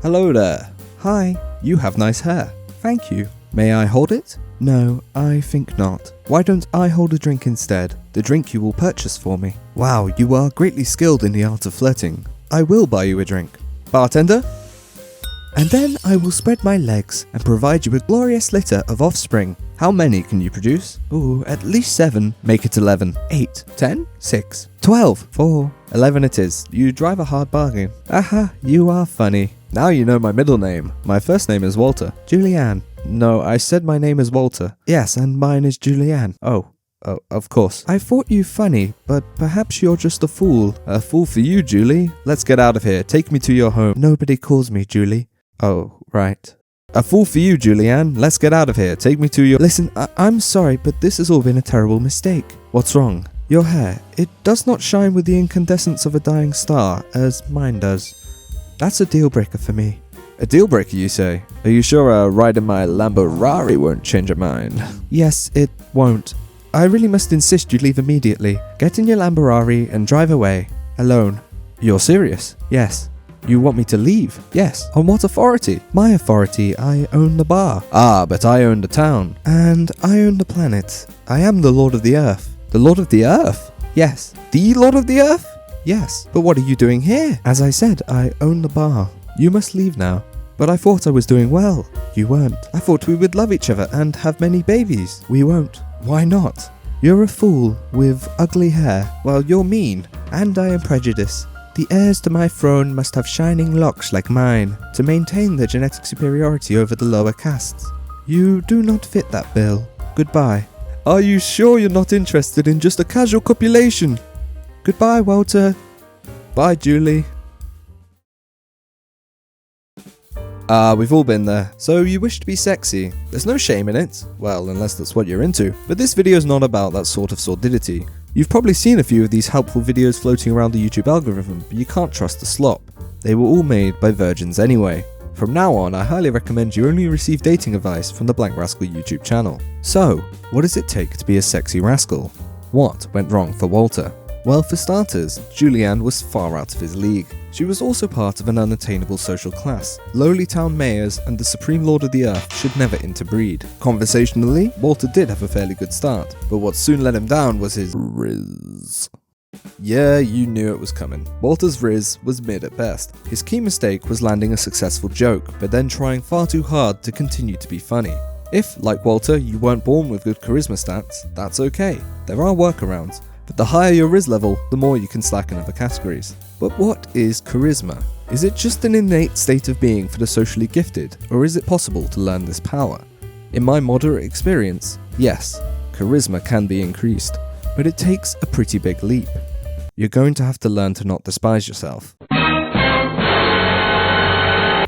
Hello there. Hi, you have nice hair. Thank you. May I hold it? No, I think not. Why don't I hold a drink instead? The drink you will purchase for me. Wow, you are greatly skilled in the art of flirting. I will buy you a drink. Bartender? And then I will spread my legs and provide you a glorious litter of offspring. How many can you produce? Ooh, at least 7. Make it 11. 8. 10. 6. 12. 4. 11 it is. You drive a hard bargain. Aha, you are funny. Now you know my middle name. My first name is Walter. Julianne. No, I said my name is Walter. Yes, and mine is Julianne. Oh, of course. I thought you funny, but perhaps you're just a fool. A fool for you, Julie. Let's get out of here. Take me to your home. Nobody calls me Julie. Oh, right. A fool for you, Julianne. Let's get out of here. Take me to your... Listen, I'm sorry, but this has all been a terrible mistake. What's wrong? Your hair. It does not shine with the incandescence of a dying star, as mine does. That's a deal breaker for me. A deal breaker, you say? Are you sure a ride in my Lamborghini won't change your mind? Yes, it won't. I really must insist you leave immediately. Get in your Lamborghini and drive away. Alone. You're serious? Yes. You want me to leave? Yes. On what authority? My authority. I own the bar. Ah, but I own the town. And I own the planet. I am the Lord of the Earth. The Lord of the Earth? Yes. The Lord of the Earth? Yes. But what are you doing here? As I said, I own the bar. You must leave now. But I thought I was doing well. You weren't. I thought we would love each other and have many babies. We won't. Why not? You're a fool with ugly hair. Well, you're mean. And I am prejudiced. The heirs to my throne must have shining locks like mine to maintain their genetic superiority over the lower castes. You do not fit that bill. Goodbye. Are you sure you're not interested in just a casual copulation? Goodbye, Walter. Bye, Julie. We've all been there. So you wish to be sexy. There's no shame in it. Well, unless that's what you're into. But this video is not about that sort of sordidity. You've probably seen a few of these helpful videos floating around the YouTube algorithm, but you can't trust the slop. They were all made by virgins anyway. From now on, I highly recommend you only receive dating advice from the Blank Rascal YouTube channel. So, what does it take to be a sexy rascal? What went wrong for Walter? Well, for starters, Julianne was far out of his league. She was also part of an unattainable social class. Lowly town mayors and the Supreme Lord of the Earth should never interbreed. Conversationally, Walter did have a fairly good start, but what soon let him down was his riz. Yeah, you knew it was coming. Walter's riz was mid at best. His key mistake was landing a successful joke, but then trying far too hard to continue to be funny. If, like Walter, you weren't born with good charisma stats, that's okay. There are workarounds. But the higher your riz level, the more you can slack in other categories. But what is charisma? Is it just an innate state of being for the socially gifted, or is it possible to learn this power? In my moderate experience, yes, charisma can be increased, but it takes a pretty big leap. You're going to have to learn to not despise yourself.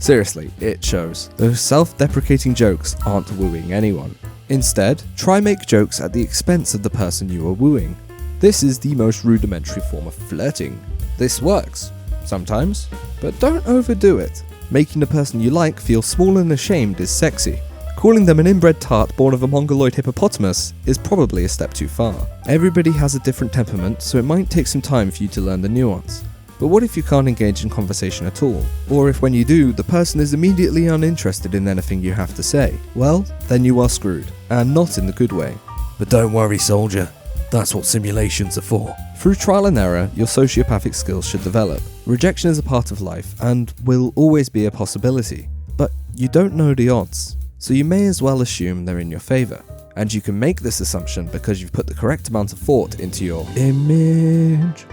Seriously, it shows. Those self-deprecating jokes aren't wooing anyone. Instead, try make jokes at the expense of the person you are wooing. This is the most rudimentary form of flirting. This works, sometimes, but don't overdo it. Making the person you like feel small and ashamed is sexy. Calling them an inbred tart born of a mongoloid hippopotamus is probably a step too far. Everybody has a different temperament, so it might take some time for you to learn the nuance. But what if you can't engage in conversation at all? Or if when you do, the person is immediately uninterested in anything you have to say? Well, then you are screwed, and not in the good way. But don't worry, soldier. That's what simulations are for. Through trial and error, your sociopathic skills should develop. Rejection is a part of life and will always be a possibility. But you don't know the odds, so you may as well assume they're in your favour. And you can make this assumption because you've put the correct amount of thought into your image.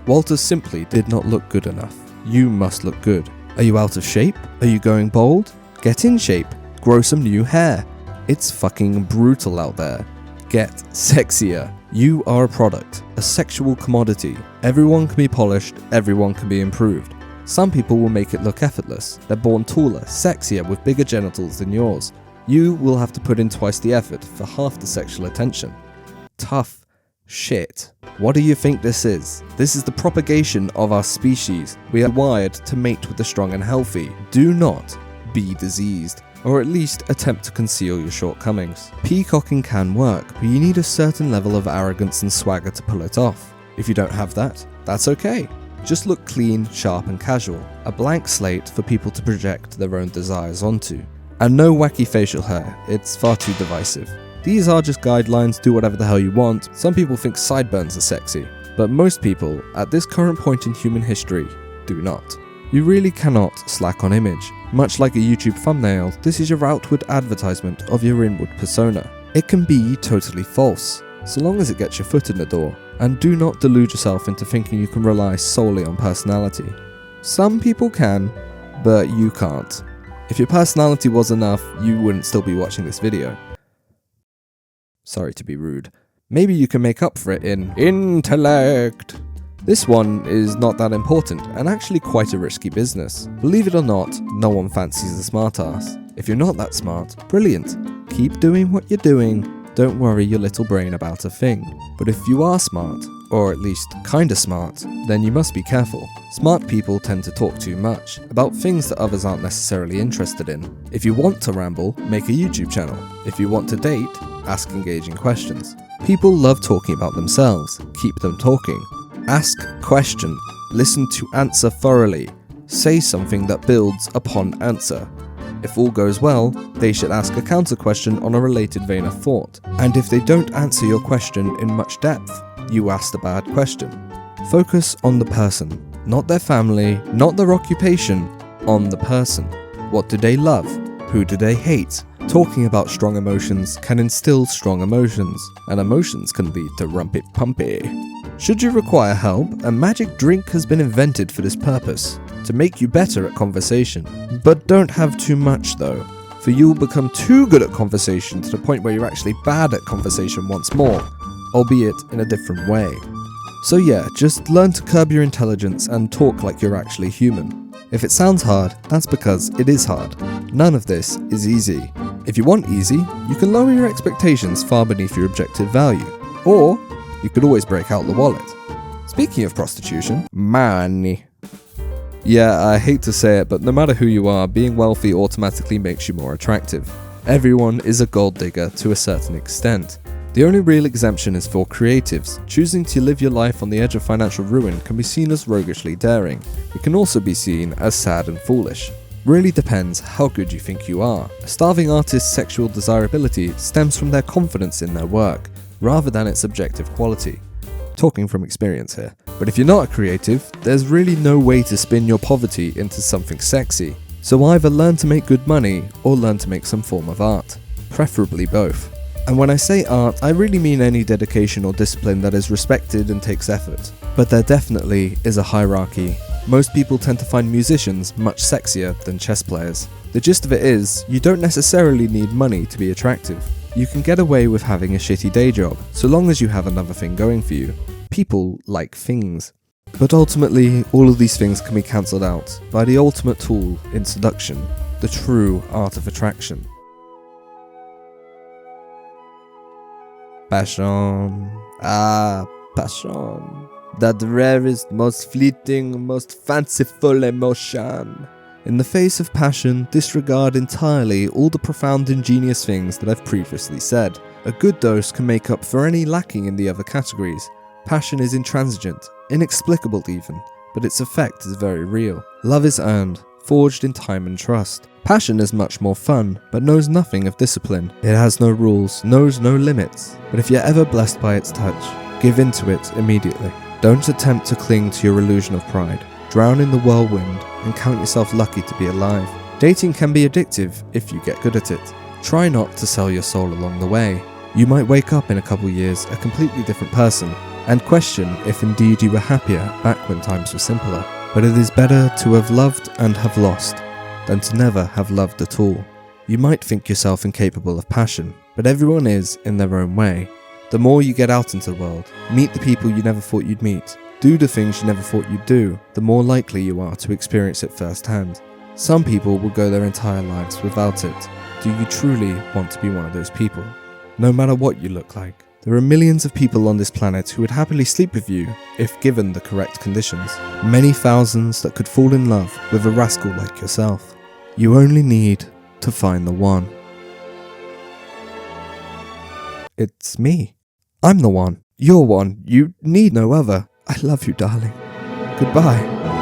Walter simply did not look good enough. You must look good. Are you out of shape? Are you going bald? Get in shape. Grow some new hair. It's fucking brutal out there. Get sexier. You are a product, a sexual commodity. Everyone can be polished, everyone can be improved. Some people will make it look effortless. They're born taller, sexier, with bigger genitals than yours. You will have to put in twice the effort for half the sexual attention. Tough shit. What do you think this is? This is the propagation of our species. We are wired to mate with the strong and healthy. Do not be diseased. Or at least attempt to conceal your shortcomings. Peacocking can work, but you need a certain level of arrogance and swagger to pull it off. If you don't have that, that's okay. Just look clean, sharp and casual. A blank slate for people to project their own desires onto. And no wacky facial hair, it's far too divisive. These are just guidelines, do whatever the hell you want. Some people think sideburns are sexy, but most people, at this current point in human history, do not. You really cannot slack on image. Much like a YouTube thumbnail, this is your outward advertisement of your inward persona. It can be totally false, so long as it gets your foot in the door. And do not delude yourself into thinking you can rely solely on personality. Some people can, but you can't. If your personality was enough, you wouldn't still be watching this video. Sorry to be rude. Maybe you can make up for it in intellect. This one is not that important, and actually quite a risky business. Believe it or not, no one fancies a smartass. If you're not that smart, brilliant. Keep doing what you're doing, don't worry your little brain about a thing. But if you are smart, or at least kinda smart, then you must be careful. Smart people tend to talk too much, about things that others aren't necessarily interested in. If you want to ramble, make a YouTube channel. If you want to date, ask engaging questions. People love talking about themselves, keep them talking. Ask question, listen to answer thoroughly, say something that builds upon answer. If all goes well, they should ask a counter question on a related vein of thought. And if they don't answer your question in much depth, you asked a bad question. Focus on the person, not their family, not their occupation, on the person. What do they love? Who do they hate? Talking about strong emotions can instill strong emotions, and emotions can lead to rumpy-pumpy. Should you require help, a magic drink has been invented for this purpose, to make you better at conversation. But don't have too much though, for you'll become too good at conversation to the point where you're actually bad at conversation once more, albeit in a different way. So yeah, just learn to curb your intelligence and talk like you're actually human. If it sounds hard, that's because it is hard. None of this is easy. If you want easy, you can lower your expectations far beneath your objective value. Or, you could always break out the wallet. Speaking of prostitution, money. Yeah, I hate to say it, but no matter who you are, being wealthy automatically makes you more attractive. Everyone is a gold digger to a certain extent. The only real exemption is for creatives. Choosing to live your life on the edge of financial ruin can be seen as roguishly daring. It can also be seen as sad and foolish. Really depends how good you think you are. A starving artist's sexual desirability stems from their confidence in their work, rather than its objective quality. Talking from experience here. But if you're not a creative, there's really no way to spin your poverty into something sexy. So either learn to make good money, or learn to make some form of art. Preferably both. And when I say art, I really mean any dedication or discipline that is respected and takes effort. But there definitely is a hierarchy. Most people tend to find musicians much sexier than chess players. The gist of it is, you don't necessarily need money to be attractive. You can get away with having a shitty day job, so long as you have another thing going for you. People like things. But ultimately, all of these things can be cancelled out by the ultimate tool in seduction, the true art of attraction. Passion. Passion. That rarest, most fleeting, most fanciful emotion. In the face of passion, disregard entirely all the profound ingenious things that I've previously said. A good dose can make up for any lacking in the other categories. Passion is intransigent, inexplicable even, but its effect is very real. Love is earned, forged in time and trust. Passion is much more fun, but knows nothing of discipline. It has no rules, knows no limits. But if you're ever blessed by its touch, give in to it immediately. Don't attempt to cling to your illusion of pride. Drown in the whirlwind and count yourself lucky to be alive. Dating can be addictive if you get good at it. Try not to sell your soul along the way. You might wake up in a couple years a completely different person and question if indeed you were happier back when times were simpler. But it is better to have loved and have lost than to never have loved at all. You might think yourself incapable of passion, but everyone is in their own way. The more you get out into the world, meet the people you never thought you'd meet, do the things you never thought you'd do, the more likely you are to experience it firsthand. Some people will go their entire lives without it. Do you truly want to be one of those people? No matter what you look like, there are millions of people on this planet who would happily sleep with you if given the correct conditions. Many thousands that could fall in love with a rascal like yourself. You only need to find the one. It's me. I'm the one. You're one. You need no other. I love you, darling. Goodbye.